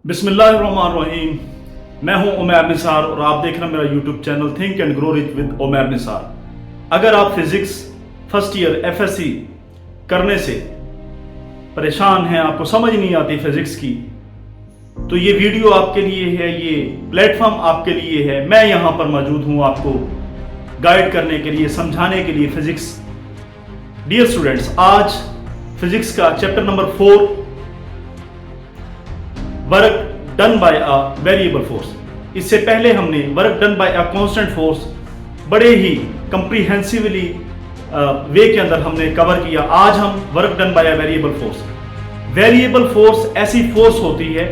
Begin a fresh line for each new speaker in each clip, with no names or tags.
बिस्मिल्लाहिर्रहमानिर्रहीम। मैं हूं उमैर निसार और आप देख रहे हैं मेरा YouTube channel think and grow rich with Umair Nisar. अगर आप फिजिक्स फर्स्ट ईयर एफएससी करने से परेशान हैं, आपको समझ नहीं आती फिजिक्स की, तो ये वीडियो आपके लिए है, ये प्लेटफॉर्म आपके लिए है। मैं यहाँ पर मौजूद हूँ आपको गाइड करने के लिए, समझाने के लिए फिजिक्स। डियर स्टूडेंट्स, आज फिजिक्स का chapter number 4, work done bye a variable force. इससे पहले हमने work done bye a constant force बड़े ही कंप्रीहेंसिवली वे के अंदर हमने कवर किया। आज हम work done bye a variable force. Variable force ऐसी फोर्स होती है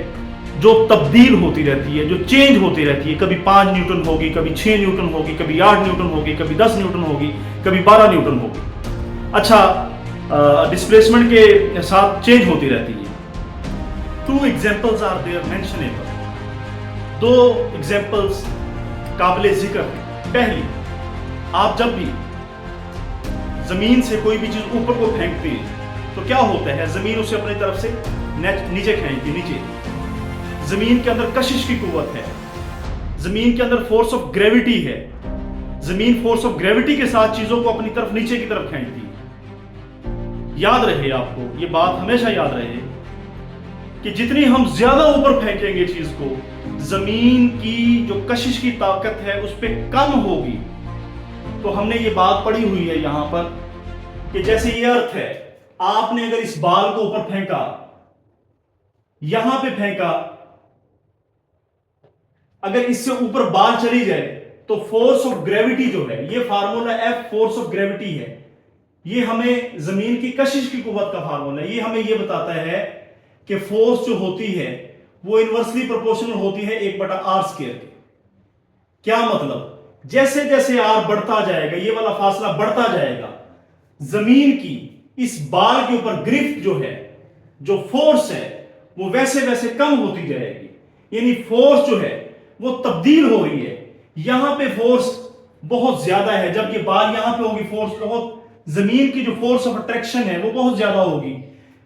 जो तब्दील होती रहती है, जो चेंज होती रहती है। कभी 5 न्यूटन होगी, कभी 6 न्यूटन होगी, कभी 8 न्यूटन होगी, कभी 10 न्यूटन होगी, कभी 12 न्यूटन होगी। अच्छा, डिस्प्लेसमेंट के साथ चेंज होती रहती है। 2 एग्जाम्पल्स आर देयर मेंशनेबल। 2 एग्जाम्पल्स काबिले जिक्र हैं। पहली, आप जब भी जमीन से कोई भी चीज ऊपर को फेंकते हैं तो क्या होता है, जमीन उसे अपनी तरफ से नीचे खींचती है। नीचे जमीन के अंदर कशिश की कुव्वत है, जमीन के अंदर फोर्स ऑफ ग्रेविटी है। जमीन फोर्स ऑफ ग्रेविटी के साथ चीजों को अपनी तरफ नीचे की तरफ खींचती है। याद रहे, आपको ये बात हमेशा याद रहे कि जितनी हम ज्यादा ऊपर फेंकेंगे चीज को, जमीन की जो कशिश की ताकत है उस पर कम होगी। तो हमने ये बात पढ़ी हुई है यहां पर कि जैसे ये अर्थ है, आपने अगर इस बाल को ऊपर फेंका, यहां पे फेंका, अगर इससे ऊपर बाल चली जाए तो फोर्स ऑफ ग्रेविटी जो है, ये formula F force of gravity है, ये हमें जमीन की कशिश की कुव्वत का फार्मूला है। ये हमें ये बताता है कि फोर्स जो होती है वो इनवर्सली प्रोपोर्शनल होती है 1/r² के। क्या मतलब, जैसे जैसे आर बढ़ता जाएगा, ये वाला फासला बढ़ता जाएगा, जमीन की इस बाल के ऊपर ग्रिफ्ट जो है, जो फोर्स है, वो वैसे वैसे कम होती जाएगी। यानी फोर्स जो है वो तब्दील हो रही है। यहां पे फोर्स बहुत ज्यादा है, जब ये बाल यहां पे होगी, फोर्स बहुत, जमीन की जो फोर्स ऑफ अट्रैक्शन है वो बहुत ज्यादा होगी।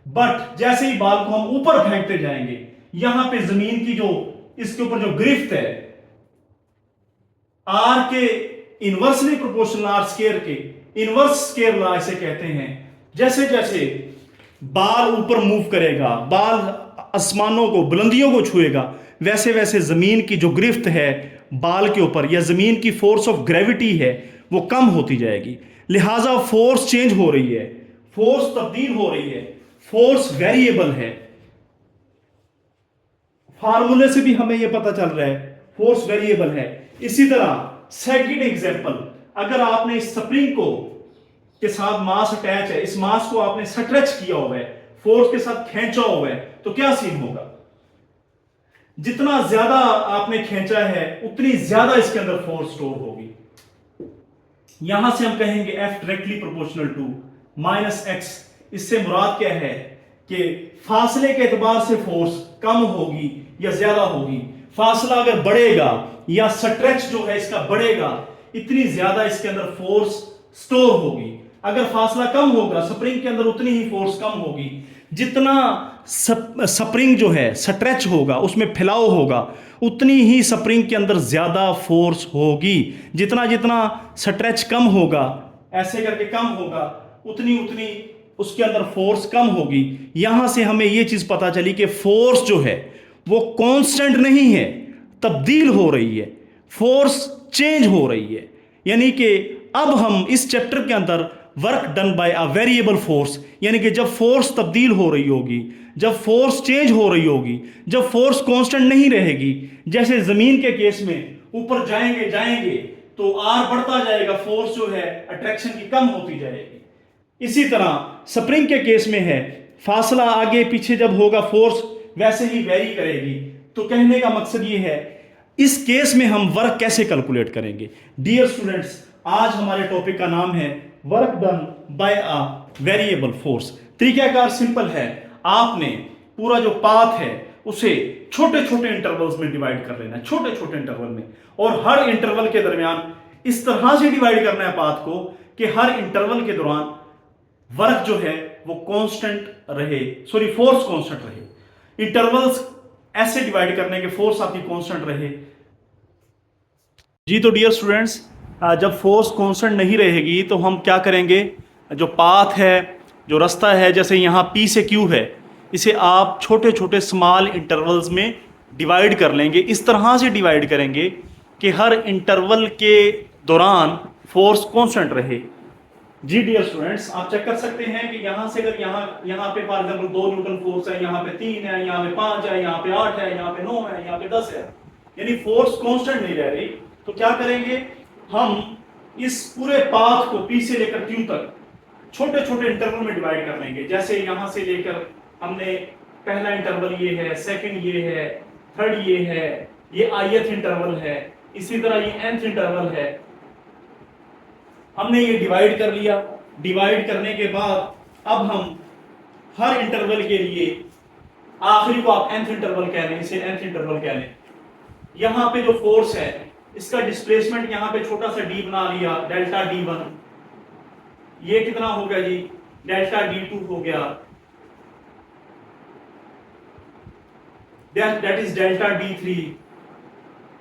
बट जैसे ही बाल को हम ऊपर फेंकते जाएंगे, यहां पे जमीन की जो इसके ऊपर जो ग्रिफ्ट है, आर के इनवर्सली प्रोपोर्शनल r² के इनवर्स स्क्वायर लॉ इसे कहते हैं। जैसे जैसे बाल ऊपर मूव करेगा, बाल आसमानों को, बुलंदियों को छुएगा, वैसे वैसे जमीन की जो ग्रिफ्ट है बाल के ऊपर, या जमीन की फोर्स ऑफ ग्रेविटी है, वो कम होती जाएगी। लिहाजा फोर्स चेंज हो रही है, फोर्स तब्दील हो रही है, फोर्स वेरिएबल है। फार्मूले से भी हमें यह पता चल रहा है फोर्स वेरिएबल है। इसी तरह सेकंड एग्जांपल, अगर आपने इस स्प्रिंग को के साथ मास अटैच है, इस मास को आपने स्ट्रेच किया हुआ है, फोर्स के साथ खींचा हुआ है, तो क्या सीन होगा, जितना ज्यादा आपने खींचा है उतनी ज्यादा इसके अंदर फोर्स स्टोर होगी। यहां से हम कहेंगे F directly proportional to -x। इससे मुराद क्या है कि फासले के एतबार से फोर्स कम होगी या ज्यादा होगी। फासला अगर बढ़ेगा या स्ट्रेच जो है इसका बढ़ेगा, इतनी ज्यादा इसके अंदर फोर्स स्टोर होगी। अगर फासला कम होगा, स्प्रिंग के अंदर उतनी ही फोर्स कम होगी। जितना स्प्रिंग जो है स्ट्रेच होगा, उसमें फैलाव होगा, उतनी ही स्प्रिंग के अंदर ज्यादा फोर्स होगी। जितना जितना स्ट्रेच कम होगा, ऐसे करके कम होगा, उतनी उतनी उसके अंदर फोर्स कम होगी। यहां से हमें यह चीज पता चली कि फोर्स जो है वो कांस्टेंट नहीं है, तब्दील हो रही है, फोर्स चेंज हो रही है। यानी कि अब हम इस चैप्टर के अंदर work done bye a variable force, यानी कि जब फोर्स तब्दील हो रही होगी, जब फोर्स चेंज हो रही होगी, जब फोर्स कांस्टेंट नहीं रहेगी, जैसे जमीन के केस में ऊपर जाएंगे जाएंगे तो आर बढ़ता जाएगा, फोर्स जो है अट्रैक्शन की कम होती जाएगी। इसी तरह स्प्रिंग के केस में है, फासला आगे पीछे जब होगा, फोर्स वैसे ही वेरी करेगी। तो कहने का मकसद ये है, इस केस में हम वर्क कैसे कैलकुलेट करेंगे। डियर स्टूडेंट्स, आज हमारे टॉपिक का नाम है work done bye a variable force. तरीकाकार सिंपल है, आपने पूरा जो पाथ है उसे छोटे छोटे इंटरवल्स में डिवाइड कर लेना है, छोटे छोटे इंटरवल में, और हर इंटरवल के दरमियान इस तरह से डिवाइड करना है पाथ को कि हर इंटरवल के दौरान वर्क जो है वो कांस्टेंट रहे, सॉरी फोर्स कांस्टेंट रहे। इंटरवल्स ऐसे डिवाइड करने के फोर्स आपकी कांस्टेंट रहे। जी तो डियर स्टूडेंट्स, जब फोर्स कांस्टेंट नहीं रहेगी तो हम क्या करेंगे, जो पाथ है, जो रास्ता है, जैसे यहाँ P से Q है, इसे आप छोटे छोटे स्मॉल इंटरवल्स में डिवाइड कर लेंगे। इस तरह से डिवाइड करेंगे कि हर इंटरवल के दौरान फोर्स कांस्टेंट रहे। जी डियर स्टूडेंट्स, आप चेक कर सकते हैं कि यहाँ से अगर यहाँ पे फॉर एग्जाम्पल 2 न्यूटन फोर्स है, यहाँ पे 3 है, यहाँ पे 5 है, यहाँ पे 8 है, यहाँ पे 9 है, यहाँ पे 10 है, यानी फोर्स कांस्टेंट नहीं रह रही। तो क्या करेंगे, हम इस पूरे पाथ को P से लेकर Q तक छोटे छोटे इंटरवल में डिवाइड कर लेंगे। जैसे यहाँ से लेकर हमने पहला इंटरवल ये है, सेकंड ये है, थर्ड ये है, ये ith इंटरवल है, इसी तरह ये nth इंटरवल है। हमने ये डिवाइड कर लिया। डिवाइड करने के बाद अब हम हर इंटरवल के लिए, आखिरी को आप nth इंटरवल कह लें, इसे nth इंटरवल कह लें। यहां पे जो फोर्स है इसका डिस्प्लेसमेंट यहां पे छोटा सा d बना लिया, डेल्टा d1। ये कितना हो गया जी, डेल्टा d2 हो गया, दैट इज डेल्टा d3।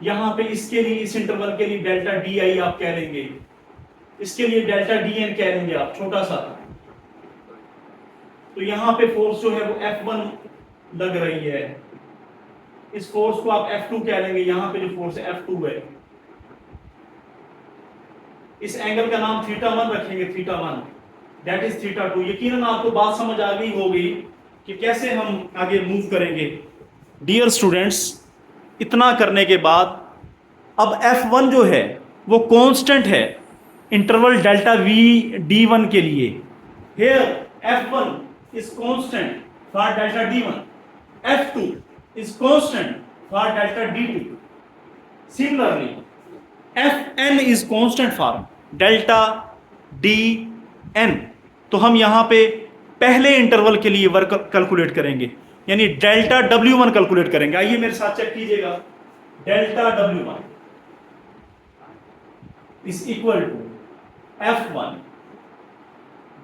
यहां पे इसके लिए, इस इंटरवल के लिए डेल्टा di आप कह लेंगे, इसके लिए डेल्टा dn कह लेंगे आप, छोटा सा। तो यहां पे फोर्स जो है वो F1 लग रही है, इस फोर्स को आप F2 कह लेंगे। यहां पे जो फोर्स है F2 है। इस एंगल का नाम θ1 रखेंगे, θ1 दैट इज θ2। यकीनन आपको बात समझ आ गई होगी कि कैसे हम आगे मूव करेंगे। डियर स्टूडेंट्स, इतना करने के बाद अब F1 जो है वो कांस्टेंट है इंटरवल डेल्टा d1 के लिए। Here F1 is constant for delta d1, F2 is constant for delta d2. Similarly, Fn is constant for delta dn। तो हम यहां पे पहले इंटरवल के लिए वर्क कैलकुलेट करेंगे, यानी डेल्टा w1 कैलकुलेट करेंगे। आइए मेरे साथ चेक कीजिएगा। Delta w1 is equal to F1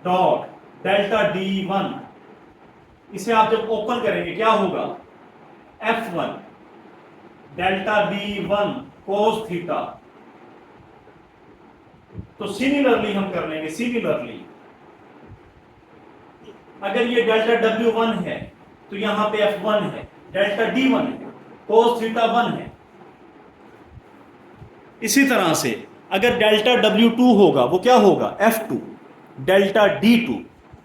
dot delta d1। इसे आप जब ओपन करेंगे क्या होगा, F1 delta d1 cos theta. तो सिमिलरली हम कर लेंगे, सिमिलरली अगर ये डेल्टा w1 है तो यहां पे F1 है, डेल्टा d1 है, cos थीटा 1 है। इसी तरह से अगर डेल्टा w2 होगा वो क्या होगा, F2 delta d2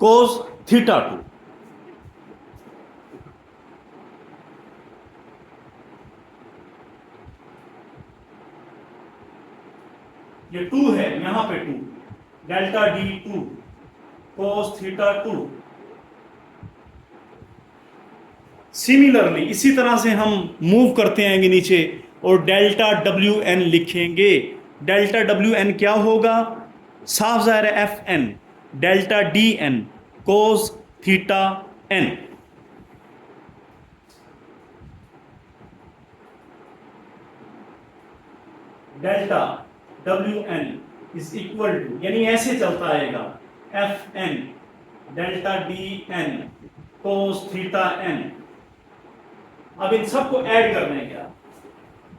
cos theta 2। ये 2 है, यहां पे 2 delta d2 cos theta 2। Similarly इसी तरह से हम मूव करते आएंगे नीचे और डेल्टा wn लिखेंगे। डेल्टा wn क्या होगा, साफ जाहिर है Fn delta dn cos theta n। Delta wn is equal to, यानी ऐसे चलता आएगा, Fn delta dn cos theta n। अब इन सबको ऐड कर देंगे,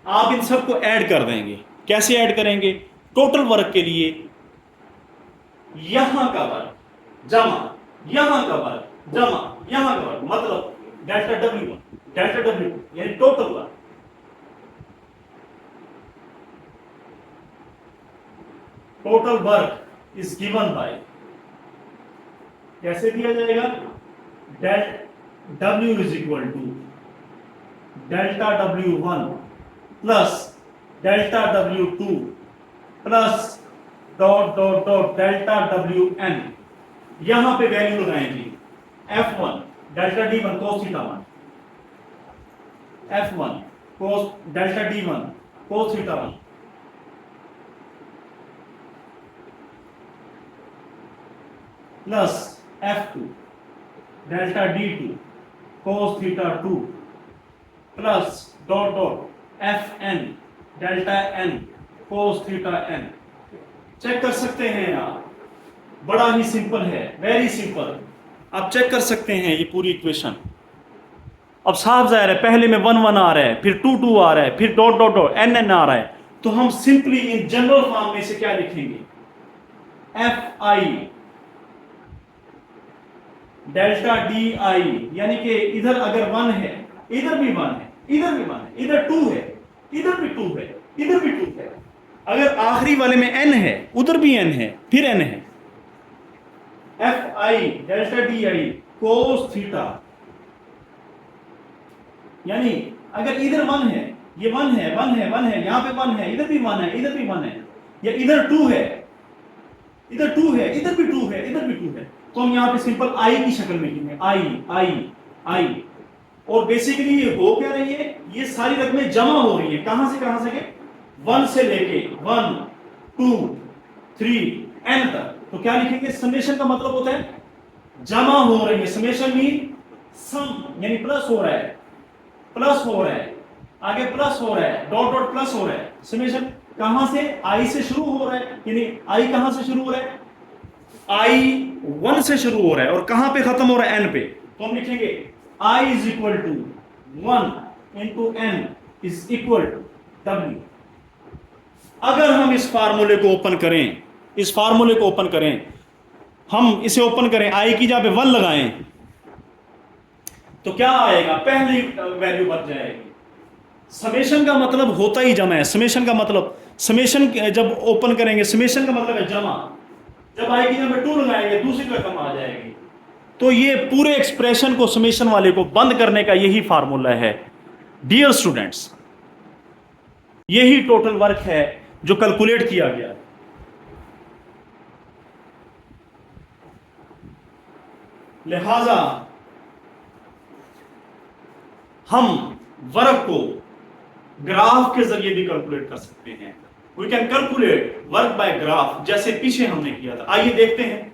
आप इन सबको ऐड कर देंगे। कैसे ऐड करेंगे, टोटल वर्क के लिए यहां का वर्क जमा यहां का वर्क जमा यहां का वर्क, मतलब डेल्टा w1 डेल्टा w2 यानी total work. Total work is given by, कैसे दिया जाएगा, del w is equal to delta w1 plus delta w2 plus dot dot dot delta wn। यहां पे वैल्यू लगाएंगे, F1 delta d1 cos theta 1, F1 cos delta d1 cos theta 1 plus F2 delta d2 cos theta 2 plus dot dot Fn delta n cos theta n। Check कर सकते हैं आप, बड़ा ही simple है, very simple. आप check कर सकते हैं ये पूरी इक्वेशन। अब साफ जाहिर है पहले में 1 1 आ रहा है, फिर 2 2 आ रहा है, फिर dot dot dot N N आ रहा है, तो हम सिंपली इन जनरल फॉर्म में से क्या लिखेंगे, एफ आई डेल्टा डी आई, यानी कि इधर अगर 1 है, इधर भी 1 है, इधर भी 1 है, इधर 2 है, इधर भी 2 है, इधर भी 2 है, अगर आखिरी वाले में n है, उधर भी n है, फिर n है, एफ आई डेल्टा डी आई कोस थीटा, यानी अगर इधर 1 है, ये 1 है, 1 है, 1 है, यहां पे 1 है, इधर भी 1 है, इधर भी 1 है, या इधर 2 है, इधर 2 है, इधर भी 2 है, इधर भी 2 है, तो हम यहां पे सिंपल आई की शक्ल में लिखेंगे, आई आई आई। और बेसिकली ये हो क्या रही है, ये सारी रकमें जमा हो रही है, कहां से 1 से लेके 1 2 3 n तक, तो क्या लिखेंगे, समेशन का मतलब होता है जमा हो रही है, समेशन मीन सम, यानी प्लस हो रहा है, प्लस हो रहा है, आगे प्लस हो रहा है, डॉट डॉट प्लस हो रहा है, समेशन कहां से, आई से शुरू हो रहा है, यानी आई कहां से शुरू हो रहा है, आई 1 से शुरू हो रहा है, और कहां पे खत्म हो रहा है, n पे, तो हम लिखेंगे I is equal to 1 into n is equal to w। अगर हम इस फार्मूले को ओपन करें, इस फार्मूले को ओपन करें, हम इसे ओपन करें, आई की जगह पे 1 लगाएं, तो क्या आएगा, पहली वैल्यू बच जाएगी। समेशन का मतलब होता ही जमा है, समेशन का मतलब, समेशन जब ओपन करेंगे, समेशन का मतलब है जमा, जब आई की जगह पे 2 लगाएंगे दूसरी रकम आ जाएगी। तो ये पूरे एक्सप्रेशन को, समेशन वाले को बंद करने का यही फार्मूला है। डियर स्टूडेंट्स, यही टोटल वर्क है जो कैलकुलेट किया गया है। लिहाजा हम वर्क को ग्राफ के जरिए भी कैलकुलेट कर सकते हैं। We can calculate work by graph, जैसे पीछे हमने किया था। आइए देखते हैं।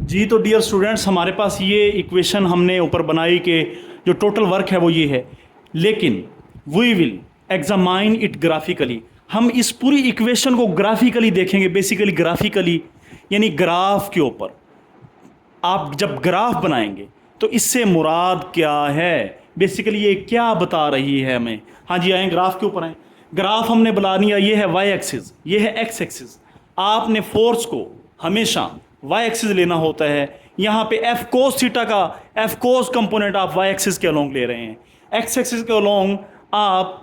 जी तो डियर स्टूडेंट्स, हमारे पास ये इक्वेशन हमने ऊपर बनाई कि जो टोटल वर्क है वो ये है, लेकिन we will examine it graphically. हम इस पूरी इक्वेशन को ग्राफिकली देखेंगे, बेसिकली ग्राफिकली यानी ग्राफ के ऊपर। आप जब ग्राफ बनाएंगे तो इससे मुराद क्या है, बेसिकली ये क्या बता रही है हमें। हाँ जी, आए ग्राफ के ऊपर आए। ग्राफ हमने बना लिया, ये है वाई एक्सिस, ये है एक्स एक्सिस। आपने फोर्स को हमेशा वाई एक्सिस लेना होता है। यहाँ पे एफ कोस थीटा का एफ कोस कंपोनेंट आप वाई एक्सिस के अलोंग ले रहे हैं, एक्स एक्सिस के अलोंग आप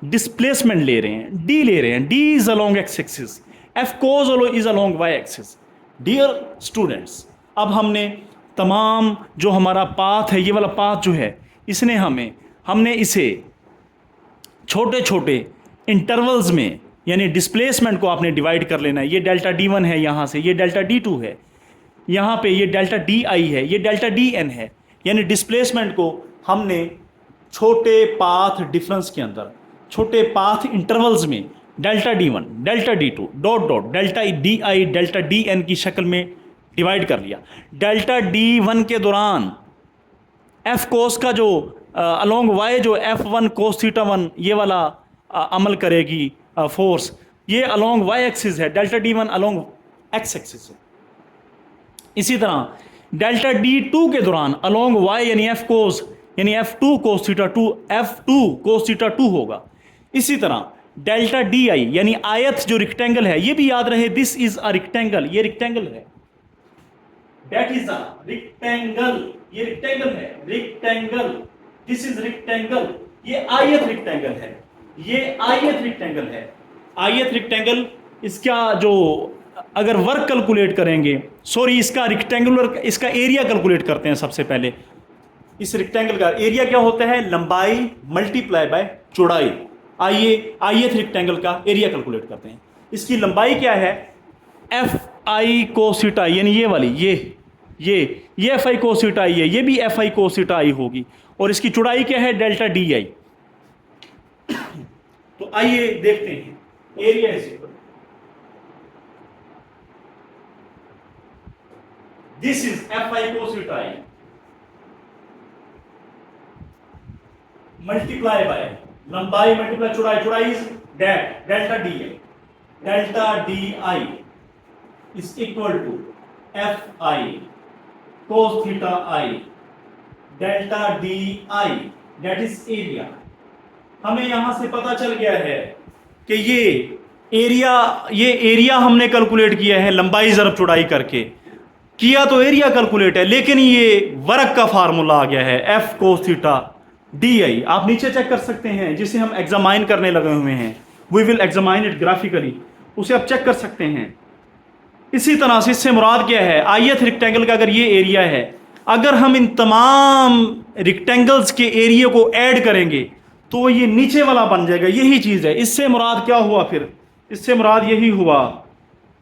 डिस्प्लेसमेंट ले रहे हैं, डी ले रहे हैं, D is along X axis, F cos is along Y axis. Dear students, अब हमने तमाम जो हमारा पाथ है, ये वाला पाथ जो है, इसने हमने इसे छोटे छोटे इंटरवल्स में, यानी डिस्प्लेसमेंट को आपने डिवाइड कर लेना है। ये डेल्टा D1 है यहाँ से, ये डेल्टा D2 है, यहाँ पे ये डेल्टा DI है, ये डेल्टा DN है। यानी डिस्प्लेसमेंट को हमने छोटे पाथ डिफरेंस के अंदर, छोटे पाथ इंटरवल्स में delta D1 delta D2 dot dot delta DI delta DN की शक्ल में डिवाइड कर लिया। डेल्टा D1 के दौरान एफ कोस का जो अलोंग वाई जो F1 कोस थीटा 1 ये वाला अमल करेगी फोर्स, ये अलोंग वाई एक्सिस है, delta D1 along X axis है। इसी तरह डेल्टा D2 के दौरान अलोंग वाई यानी एफ कोस यानी F2 cos theta 2 F2 cos theta 2 होगा। इसी तरह डेल्टा DI यानी आयत जो रेक्टेंगल है, ये भी याद रहे, दिस इज अ रेक्टेंगल, ये रेक्टेंगल है, दैट इज अ रेक्टेंगल, ये रेक्टेंगल है, रेक्टेंगल, दिस इज रेक्टेंगल, ये आयत रेक्टेंगल है, ये आयत रेक्टेंगल है। आयत रेक्टेंगल, इसका जो अगर वर्क कैलकुलेट करेंगे, सॉरी इसका रेक्टेंगुलर, इसका एरिया कैलकुलेट करते हैं सबसे पहले। इस रेक्टेंगल का एरिया क्या होता है, लंबाई मल्टीप्लाई बाय चौड़ाई। आइए आयत रेक्टेंगल का एरिया कैलकुलेट करते हैं। इसकी लंबाई क्या है, एफ आई कोस थीटा, यानी ये वाली, ये एफ आई कोस थीटा आई है, ये भी एफ आई कोस थीटा आई होगी, और इसकी चौड़ाई क्या है, डेल्टा डी आई। तो आइए देखते हैं, area is equal, this is F I cos theta I multiply by लंबाई मल्टीप्लाई चौड़ाई, चौड़ाई is delta D I, delta D I is equal to F I cos theta I, delta di, that is area। हमें यहां से पता चल गया है कि ये एरिया हमने कैलकुलेट किया है लंबाई ज़रब चौड़ाई करके, किया तो एरिया कैलकुलेट है, लेकिन ये वर्क का फार्मूला आ गया है F cos थीटा di। आप नीचे चेक कर सकते हैं, जिसे हम एग्जामाइन करने लगे हुए हैं, we will examine it graphically, उसे आप चेक कर सकते हैं। इसी तरह से इससे मुराद क्या है, आयत रेक्टेंगल का अगर ये एरिया है, अगर हम इन तमाम रेक्टेंगल्स के एरिया को ऐड करेंगे तो ये नीचे वाला बन जाएगा, यही चीज़ है। इससे मुराद क्या हुआ फिर, इससे मुराद यही हुआ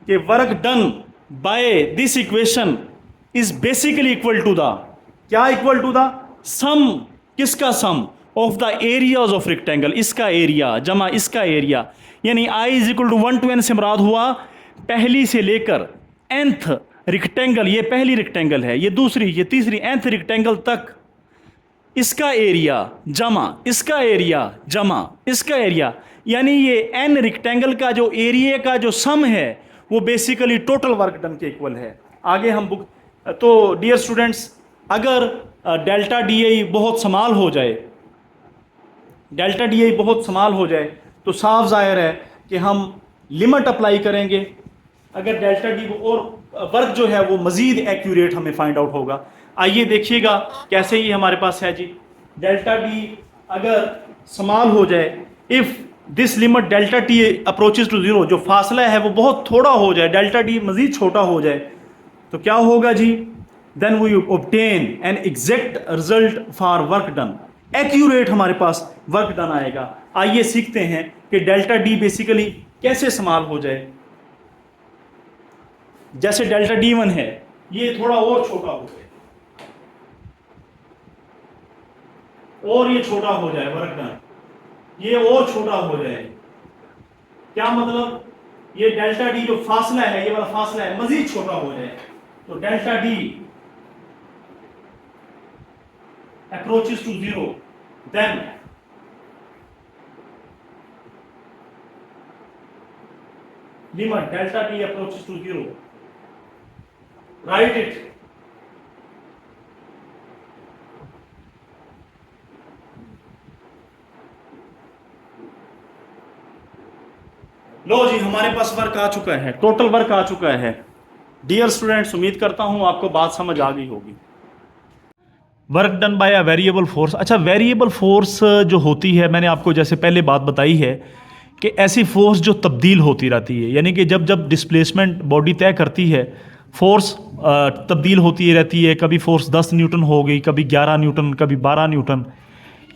कि work done by this equation is basically equal to the, क्या इक्वल टू द सम, किसका sum, of the areas of rectangle, इसका एरिया जमा इसका एरिया, यानी I is equal to 1 to n से मुराद हुआ पहली से लेकर nth रेक्टेंगल, ये पहली रेक्टेंगल है, ये दूसरी, ये तीसरी, nth रेक्टेंगल तक इसका एरिया जमा इसका एरिया जमा इसका एरिया, यानी ये n रेक्टेंगल का जो एरिया का जो सम है वो बेसिकली टोटल वर्क डन के इक्वल है। आगे हम बुक, तो डियर स्टूडेंट्स, अगर डेल्टा डी आई बहुत समाल हो जाए, डेल्टा डी आई बहुत समाल हो जाए तो साफ जाहिर है कि हम लिमिट अप्लाई करेंगे, अगर डेल्टा डी और वर्क जो है वो मज़ीद एक्यूरेट हमें फाइंड आउट होगा। आइए देखिएगा कैसे ये हमारे पास है जी, डेल्टा डी अगर समाल हो जाए, if this limit delta T approaches to zero, जो फासला है वो बहुत थोड़ा हो जाए, डेल्टा डी मज़ीद छोटा हो जाए, तो क्या होगा जी, then we obtain an exact result for work done, accurate हमारे पास वर्क डन आएगा। आइए सीखते हैं कि डेल्टा डी बेसिकली कैसे समाल हो जाए। जैसे डेल्टा डी वन है, ये थोड़ा और छोटा हो जाए और ये छोटा हो जाए वर्क डन, ये और छोटा हो जाए, क्या मतलब, ये डेल्टा डी जो फासला है, ये वाला फासला है, मजीद छोटा हो जाए, तो delta D approaches to zero, then limit delta D approaches to zero, right it, लो जी हमारे पास वर्क आ चुका है, टोटल वर्क आ चुका है। डियर स्टूडेंट्स, उम्मीद करता हूं आपको बात समझ आ गई होगी। Work done bye a variable force. अच्छा, वेरिएबल फोर्स जो होती है, मैंने आपको जैसे पहले बात बताई है कि ऐसी फोर्स जो तब्दील होती रहती है, यानी कि जब जब डिस्प्लेसमेंट बॉडी तय करती है, फोर्स तब्दील होती रहती है, कभी फोर्स 10 न्यूटन हो गई, कभी 11 न्यूटन, कभी 12 न्यूटन,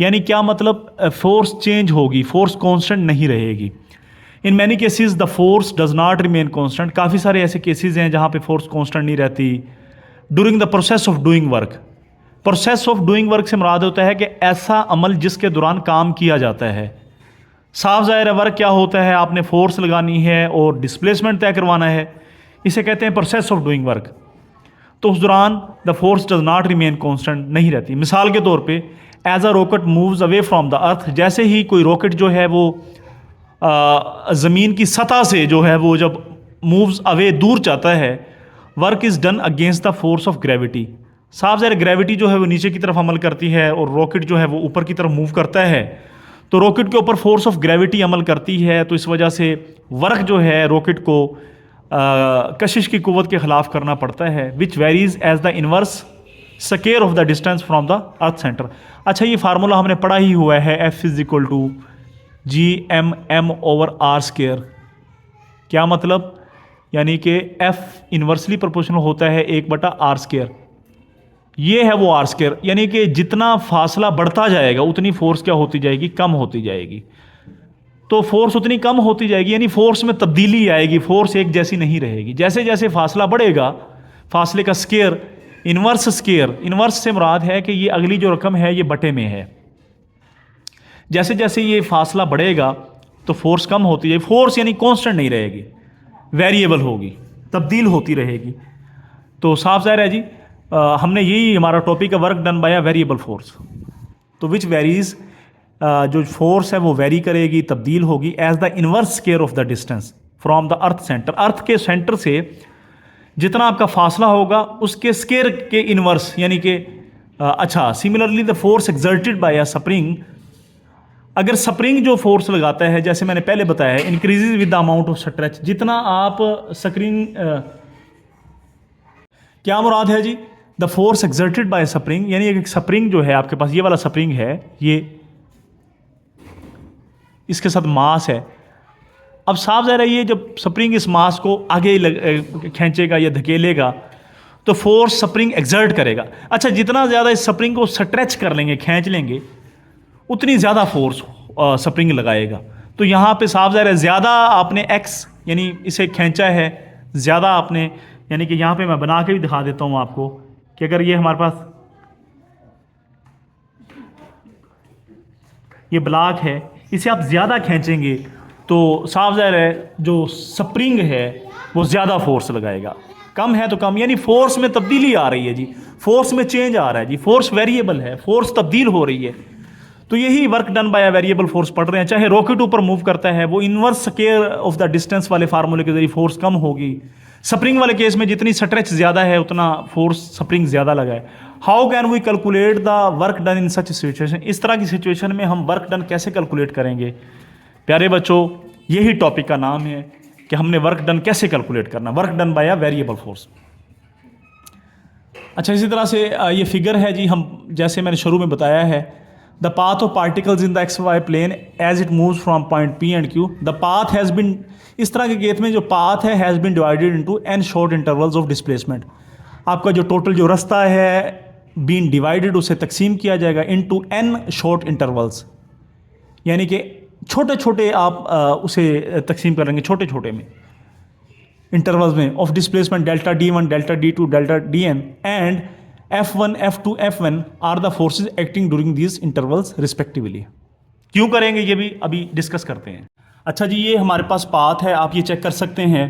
यानी क्या मतलब, फोर्स चेंज होगी, फोर्स कांस्टेंट नहीं रहेगी। In many cases the force does not remain constant, काफ़ी सारे ऐसे केसेस हैं जहाँ पे फोर्स कांस्टेंट नहीं रहती। During the process of doing work, process of doing work से मुराद होता है कि ऐसा अमल जिसके दौरान काम किया जाता है। साफ ज़ाहिर है वर्क क्या होता है, आपने फोर्स लगानी है और डिस्प्लेसमेंट तय करवाना है, इसे कहते हैं प्रोसेस ऑफ डूइंग वर्क। तो उस दौरान the force does not remain constant नहीं रहती। मिसाल के तौर पे as a rocket moves away from the earth, जैसे ही कोई रॉकेट जो है वो ज़मीन की सतह से जो है वो जब मूव्स अवे दूर जाता है, work is done against the force of gravity. साफ ज़ाहिर ग्रेविटी जो है वो नीचे की तरफ अमल करती है और रॉकेट जो है वो ऊपर की तरफ मूव करता है, तो रॉकेट के ऊपर फोर्स ऑफ ग्रेविटी अमल करती है, तो इस वजह से वर्क जो है रॉकेट को कशिश की कुव्वत के ख़िलाफ़ करना पड़ता है, which varies as the inverse square of the distance from the earth centre. अच्छा, ये फार्मूला हमने पढ़ा ही हुआ है, F is equal to G/m/r²। क्या मतलब, यानी कि F इन्वर्सली प्रोपोर्शनल होता है 1/r²। ये है वो r², यानी कि जितना फासला बढ़ता जाएगा उतनी फोर्स क्या होती जाएगी, कम होती जाएगी। तो फोर्स उतनी कम होती जाएगी, यानी फोर्स में तब्दीली आएगी, फोर्स एक जैसी नहीं रहेगी। जैसे जैसे फासला बढ़ेगा, फासले का स्क्वायर, इन्वर्स स्क्वायर, इन्वर्स से मुराद है कि ये अगली जो रकम है ये बटे में है। जैसे जैसे ये फासला बढ़ेगा तो फोर्स कम होती जाएगी, फोर्स यानी कांस्टेंट नहीं रहेगी, वेरिएबल होगी, तब्दील होती रहेगी। तो साफ ज़ाहिर है जी, हमने यही हमारा टॉपिक है, work done bye a variable force. तो विच वेरीज, जो फोर्स है वो वेरी करेगी, तब्दील होगी as the inverse square of the distance from the earth centre. Earth के सेंटर से जितना आपका फासला होगा उसके स्केयर के इनवर्स, यानी कि अच्छा, similarly the force exerted by a spring, अगर स्प्रिंग जो फोर्स लगाता है, जैसे मैंने पहले बताया है, increases with the amount of stretch, जितना आप स्प्रिंग, क्या मुराद है जी, the force exerted by spring, यानी एक स्प्रिंग जो है आपके पास, ये वाला स्प्रिंग है, ये इसके साथ मास है। अब साफ ज़ाहिर है ये जब स्प्रिंग इस मास को आगे खींचेगा या धकेलेगा तो फोर्स स्प्रिंग एक्सर्ट करेगा। अच्छा, जितना ज़्यादा इस स्प्रिंग को स्ट्रेच कर लेंगे, खींच लेंगे, उतनी ज़्यादा फोर्स स्प्रिंग लगाएगा। तो यहाँ पे साफ ज़ाहिर है ज़्यादा आपने एक्स यानी इसे खींचा है ज़्यादा आपने, यानी कि यहाँ पे मैं बना के भी दिखा देता हूँ आपको कि अगर ये हमारे पास ये ब्लॉक है, इसे आप ज़्यादा खींचेंगे तो साफ ज़ाहिर है जो स्प्रिंग है वो ज़्यादा फोर्स लगाएगा। कम है तो कम, यानी फोर्स में तब्दीली आ रही है जी, फोर्स में चेंज आ रहा है जी, फोर्स वेरिएबल है, फोर्स तब्दील हो रही है। तो यही work done by variable force पढ़ रहे हैं। चाहे रॉकेट ऊपर मूव करता है, वो inverse square of the distance वाले फार्मूले के जरिए फोर्स कम होगी। स्प्रिंग वाले केस में जितनी स्ट्रेच ज़्यादा है उतना फोर्स स्प्रिंग ज़्यादा लगा है। How can we calculate the work done in such situation, इस तरह की सिचुएशन में हम वर्क डन कैसे कैलकुलेट करेंगे। प्यारे बच्चों, यही टॉपिक का नाम है कि हमने वर्क डन कैसे कैलकुलेट करना, work done by variable force. अच्छा, इसी तरह से ये फिगर है जी, हम जैसे मैंने शुरू में बताया है, the path of particles in the X Y plane as it moves from point P and Q, the path has been, इस तरह के केस में जो पाथ है has been divided into N short intervals of displacement. आपका जो total जो रास्ता है बीन डिवाइडेड, उसे तकसीम किया जाएगा इनटू एन शॉर्ट इंटरवल्स, यानी कि छोटे छोटे आप उसे तकसीम करेंगे छोटे छोटे में इंटरवल्स में of displacement delta D1, delta D2, delta Dn and F1, F2, F1 are the forces acting during these intervals respectively. क्यों करेंगे ये भी अभी डिस्कस करते हैं। अच्छा जी, ये हमारे पास पाथ है, आप ये चेक कर सकते हैं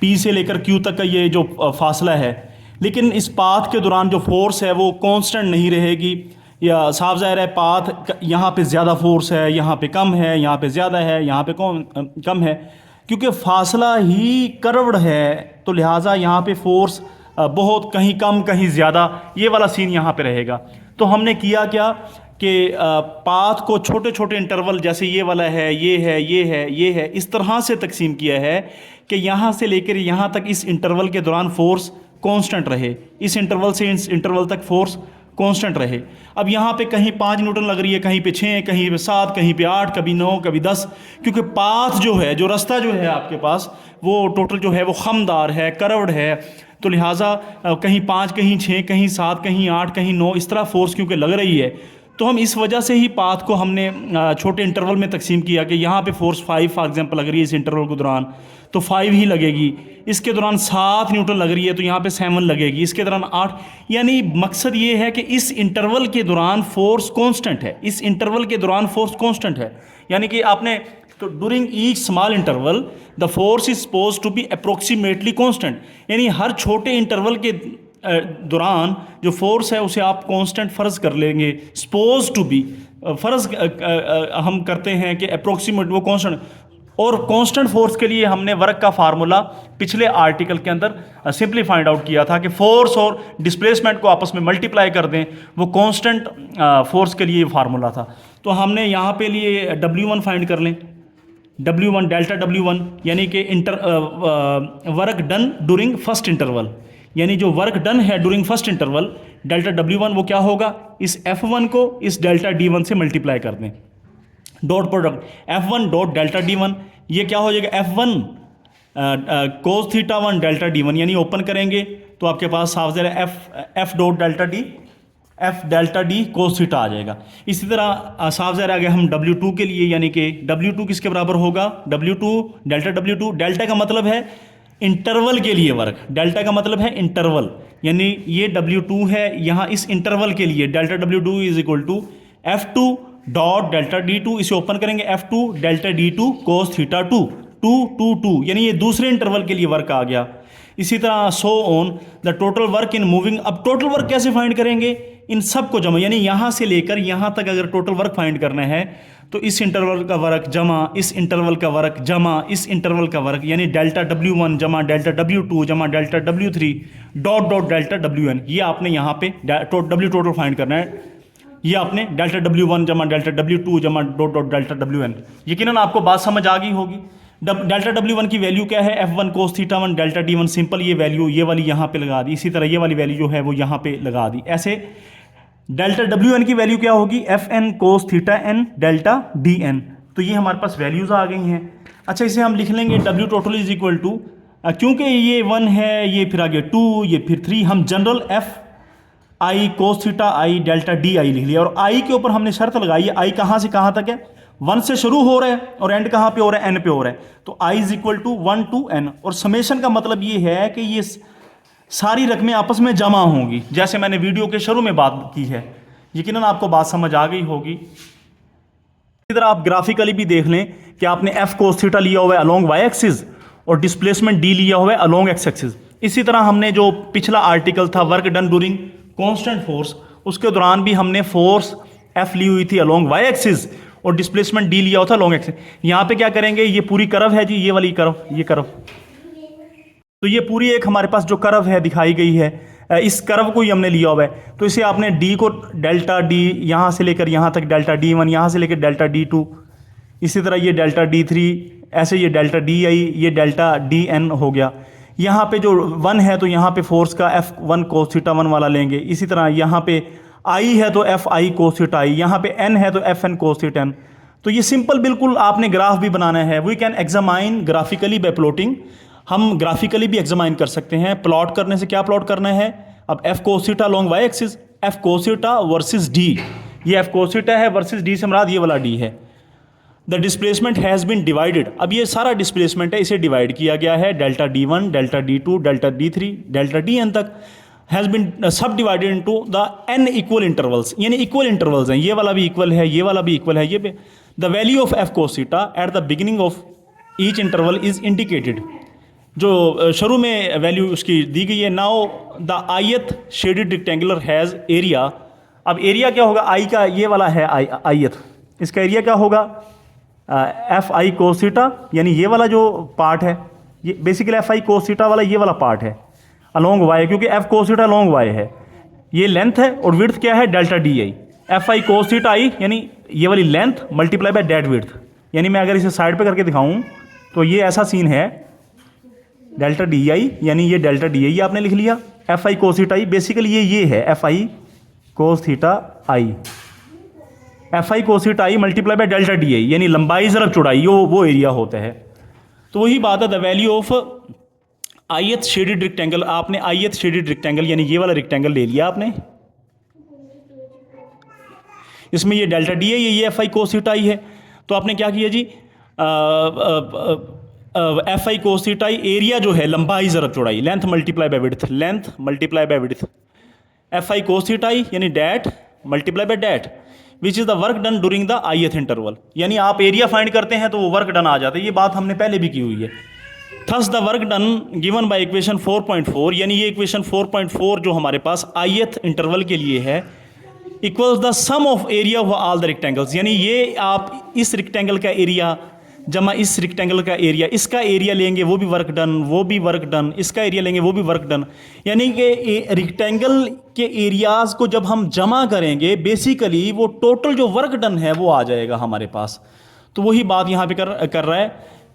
P से लेकर Q तक का ये जो फासला है, लेकिन इस पाथ के दौरान जो फोर्स है वो कांस्टेंट नहीं रहेगी, या साफ ज़ाहिर है पाथ यहाँ पे ज़्यादा फोर्स है, यहाँ पे कम है, यहाँ पे ज़्यादा है, यहाँ पे कम है, क्योंकि फासला ही कर्व्ड है, तो लिहाजा यहाँ पे फोर्स बहुत कहीं कम कहीं ज़्यादा, ये वाला सीन यहाँ पे रहेगा। तो हमने किया क्या कि पाथ को छोटे छोटे इंटरवल, जैसे ये वाला है, ये है, ये है, ये है, इस तरह से तकसीम किया है कि यहाँ से लेकर यहाँ तक इस इंटरवल के दौरान फोर्स कांस्टेंट रहे, इस इंटरवल से इस इंटरवल तक फोर्स कांस्टेंट रहे। अब यहाँ पे कहीं 5 न्यूटन लग रही है, कहीं पे 6, कहीं पे 7, कहीं पे 8, कभी 9, कभी 10, क्योंकि पाथ जो है, जो रास्ता जो है आपके पास, वो टोटल जो है वो खमदार है, कर्व्ड है, तो लिहाजा कहीं 5, कहीं 6, कहीं 7, कहीं 8, कहीं 9, इस तरह फोर्स क्योंकि लग रही है, तो हम इस वजह से ही पाथ को हमने छोटे इंटरवल में तकसीम किया कि यहाँ पे फोर्स 5 फॉर एग्जांपल लग रही है इस इंटरवल के दौरान, तो 5 ही लगेगी। इसके दौरान 7 न्यूटन लग रही है तो यहाँ पे 7 लगेगी, इसके दौरान 8। यानी मकसद ये है कि इस इंटरवल के दौरान फोर्स कांस्टेंट है, इस इंटरवल के दौरान फोर्स कांस्टेंट है, यानी कि आपने तो during each small interval the force is suppose to be approximately constant, यानी हर छोटे इंटरवल के दौरान जो फोर्स है उसे आप कांस्टेंट फ़र्ज कर लेंगे, सपोज टू बी फ़र्ज हम करते हैं कि अप्रोक्सीमेट वो कांस्टेंट। और कांस्टेंट फोर्स के लिए हमने वर्क का फार्मूला पिछले आर्टिकल के अंदर सिंपली फाइंड आउट किया था कि फोर्स और डिस्प्लेसमेंट को आपस में मल्टीप्लाई कर दें, वो कांस्टेंट फोर्स के लिए फार्मूला था। तो हमने यहाँ पे लिए W1 फाइंड कर लें, W1 डेल्टा W1 यानी कि work done during first interval, यानी जो वर्क डन है during first interval delta W1 वो क्या होगा, इस F1 को इस डेल्टा D1 से मल्टीप्लाई कर दें, dot product F1 dot delta D1, ये क्या हो जाएगा F1 cos theta 1 delta D1, यानी ओपन करेंगे तो आपके पास साफ ज़रा F dot delta D, F delta D cos theta आ जाएगा। इसी तरह साफ ज़रा अगर हम W2 के लिए, यानी कि W2 किसके बराबर होगा, W2 डेल्टा W2, डेल्टा का मतलब है इंटरवल के लिए वर्क, डेल्टा का मतलब है इंटरवल, यानी ये W2 है, यहाँ इस इंटरवल के लिए delta W2 is equal to F2 dot delta D2, इसे ओपन करेंगे F2 delta D2 cos theta 2 2 2 2, यानी ये दूसरे इंटरवल के लिए वर्क आ गया। इसी तरह so on the total work in moving. अब टोटल वर्क कैसे फाइंड करेंगे, इन सब को जमा, यानी यहाँ से लेकर यहाँ तक अगर टोटल वर्क फाइंड करना है तो इस इंटरवल का वर्क जमा इस इंटरवल का वर्क जमा इस इंटरवल का वर्क, यानी डेल्टा W1 जमा डेल्टा W2 जमा delta W3 dot dot delta WN, ये आपने यहाँ पे W टोटल फाइंड करना है। ये आपने डेल्टा W1 जमा डेल्टा W2 जमा डॉट डॉट डेल्टा WN। यकीनन आपको बात समझ आ गई होगी। डेल्टा W1 की वैल्यू क्या है, F1 cos θ1 delta D1 simple, ये वैल्यू ये वाली यहाँ पे लगा दी। इसी तरह ये वाली वैल्यू जो है वो यहाँ पे लगा दी। ऐसे डेल्टा WN की वैल्यू क्या होगी, Fn cos θn delta DN। तो ये हमारे पास वैल्यूज आ गई हैं। अच्छा, इसे हम लिख लेंगे W total is equal to, क्योंकि ये 1 है, ये फिर आगे 2, ये फिर 3, हम general F I cos θ I delta DI लिख लिया। और I के ऊपर हमने शर्त लगाई है, I कहाँ से कहाँ तक है, 1 से शुरू हो रहा है और एंड कहाँ पे हो रहा है, n पे हो रहा है। तो I is equal to 1 to n। और समेशन का मतलब ये है कि ये सारी रकमें आपस में जमा होंगी, जैसे मैंने वीडियो के शुरू में बात की है। यकीनन आपको बात समझ आ गई होगी। इसी तरह आप ग्राफिकली भी देख लें कि आपने F cos θ लिया हुआ है अलोंग y एक्सिस और डिस्प्लेसमेंट D लिया हुआ है अलोंग x एक्सिस। इसी तरह हमने जो पिछला आर्टिकल था work done during constant force, उसके दौरान भी हमने फोर्स F ली हुई थी अलोंग y एक्सिस और डिस्प्लेसमेंट D लिया हुआ था अलोंग एक्सिस। यहाँ पे क्या करेंगे, ये पूरी कर्व है जी, ये वाली कर्व, ये कर्व, तो ये पूरी एक हमारे पास जो कर्व है दिखाई गई है, इस कर्व को ही हमने लिया हुआ है। तो इसे आपने D को डेल्टा D यहाँ से लेकर यहाँ तक डेल्टा D1, यहाँ से लेकर डेल्टा D2, इसी तरह ये डेल्टा D3, ऐसे ये डेल्टा DI, ये डेल्टा DN हो गया। यहाँ पे जो 1 है तो यहाँ पे फोर्स का F1 cos θ1 वाला लेंगे। इसी तरह यहाँ पे I है तो Fi cos θ I, यहाँ पे N है तो Fn cos θn। तो ये सिंपल बिल्कुल आपने ग्राफ भी बनाना है। We can examine graphically by plotting, हम ग्राफिकली भी एग्जामाइन कर सकते हैं। प्लॉट करने से क्या प्लॉट करना है, अब F cos θ long y axis, F cos θ versus D, ये F cos θ है वर्सेस D से मुराद ये वाला D है। The displacement has been divided, अब ये सारा डिस्प्लेसमेंट है, इसे डिवाइड किया गया है delta D1 delta D2 delta D3 delta DN तक, हैज़ बीन सब divided into the n equal intervals, यानी इक्वल इंटरवल्स हैं, ये वाला भी इक्वल है, ये वाला भी इक्वल है, ये भी। The value of F cos θ at the beginning of each interval is indicated, जो शुरू में वैल्यू उसकी दी गई है। नाउ द आयत शेडेड रेक्टेंगुलर हैज़ एरिया, अब एरिया क्या होगा, आई का ये वाला है आयत, इसका एरिया क्या होगा, Fi cos θ, यानी ये वाला जो पार्ट है, ये बेसिकली Fi cos θ वाला ये वाला पार्ट है अलोंग y, क्योंकि F cos θ अलोंग y है, ये लेंथ है और विड्थ क्या है delta DI। Fi cos θ I यानी ये वाली length multiply by that width, यानी मैं अगर इसे साइड पे करके दिखाऊं तो ये ऐसा सीन है डेल्टा DI, यानी ये डेल्टा DI ये आपने लिख लिया। Fi cos θ I बेसिकली ये है Fi cos θ I, Fi cos θ I multiply by delta DI, यानी लंबाई ज़रब चौड़ाई, वो एरिया होता है। तो वही बात है, द वैल्यू ऑफ आयत शेडेड रेक्टेंगल, आपने आयत शेडेड रेक्टेंगल यानी ये वाला रेक्टेंगल ले लिया आपने, इसमें ये डेल्टा DI है, ये Fi cos θ I है। तो आपने क्या किया जी, Fi cos θ I एरिया जो है लंबाई ज़रब चौड़ाई, length multiply by width, length multiply by width, Fi cos θ I यानी that multiply by that, which is the work done during the ith interval, यानी आप एरिया फाइंड करते हैं तो वो वर्क डन आ जाता है। ये बात हमने पहले भी की हुई है। Thus the work done given by equation 4.4, यानी ये इक्वेशन 4.4 जो हमारे पास ith इंटरवल के लिए है, equals the sum of area of all the rectangles, यानी ये आप इस रेक्टेंगल का एरिया जमा इस रेक्टेंगल का एरिया, इसका एरिया लेंगे वो भी वर्क डन, वो भी वर्क डन, इसका एरिया लेंगे वो भी वर्क डन, यानी कि रेक्टेंगल के एरियाज़ को जब हम जमा करेंगे बेसिकली वो टोटल जो वर्क डन है वो आ जाएगा हमारे पास। तो वही बात यहाँ पे कर रहा है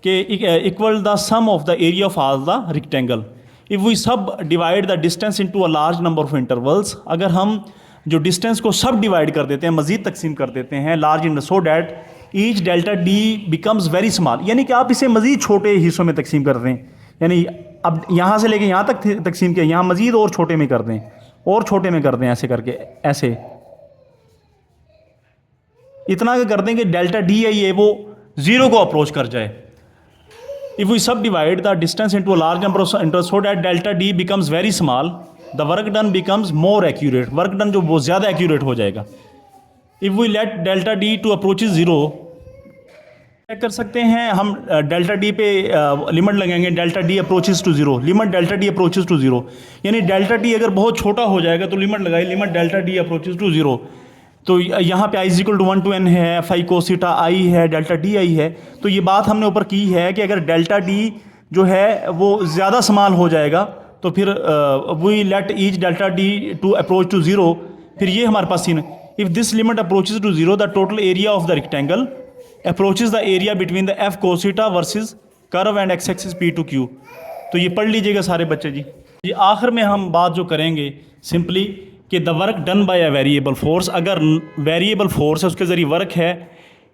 कि equal the sum of the area of all the rectangle if we subdivide the distance into a large number of intervals, अगर हम जो डिस्टेंस को सब डिवाइड कर देते हैं, मज़ीद तकसीम कर देते हैं large in so that each delta D becomes very small, यानी कि आप इसे मज़ीद छोटे हिस्सों में तकसीम कर दें, यानी अब यहाँ से लेके यहाँ तक तकसीम किया, यहाँ मज़ीद और छोटे में कर दें और छोटे में कर दें, ऐसे करके ऐसे इतना कर दें कि डेल्टा DI है वो 0 को अप्रोच कर जाए। If we subdivide the distance into a large number of intervals so that delta D becomes very small, the work done becomes more accurate, work done जो बहुत ज़्यादा एक्यूरेट हो जाएगा। If we let delta D to approach 0, check कर सकते हैं हम delta D पे लिमिट लगाएंगे, delta D approaches to zero, limit delta D approaches to zero, यानी डेल्टा डी अगर बहुत छोटा हो जाएगा तो लिमिट लगाई, limit delta D approaches to zero. तो यहाँ पे I is equal to 1 to n है, एफ आई कोसीटा आई है, डेल्टा डी आई है। तो ये बात हमने ऊपर की है कि अगर डेल्टा डी जो है वो ज़्यादा स्मॉल हो जाएगा तो फिर we let each delta D to approach to zero. फिर ये हमारे पास seen, if this limit approaches to zero the total area of the rectangle approaches the area between the F cos theta versus curve and X axis P to Q. तो ये पढ़ लीजिएगा सारे बच्चे जी। ये आखिर में हम बात जो करेंगे सिंपली कि the work done bye a variable force, अगर वेरिएबल फोर्स है उसके ज़रिए वर्क है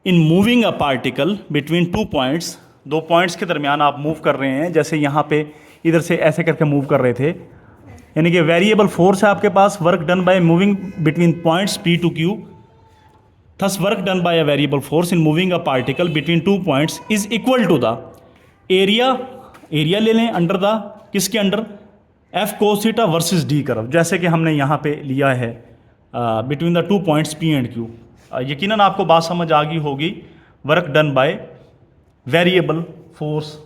in moving a particle between 2 points, 2 points के दरमियान आप मूव कर रहे हैं, जैसे यहाँ पे इधर से ऐसे करके मूव कर रहे थे, यानी कि वेरिएबल फोर्स है आपके पास, work done by moving between points P to Q. Thus work done by a variable force in moving a particle between 2 points is equal to the area, area ले लें अंडर द, किसके under, F cos theta versus D curve, जैसे कि हमने यहाँ पे लिया है between the 2 points P and Q. यकीनन आपको बात समझ आ गई होगी, work done by variable force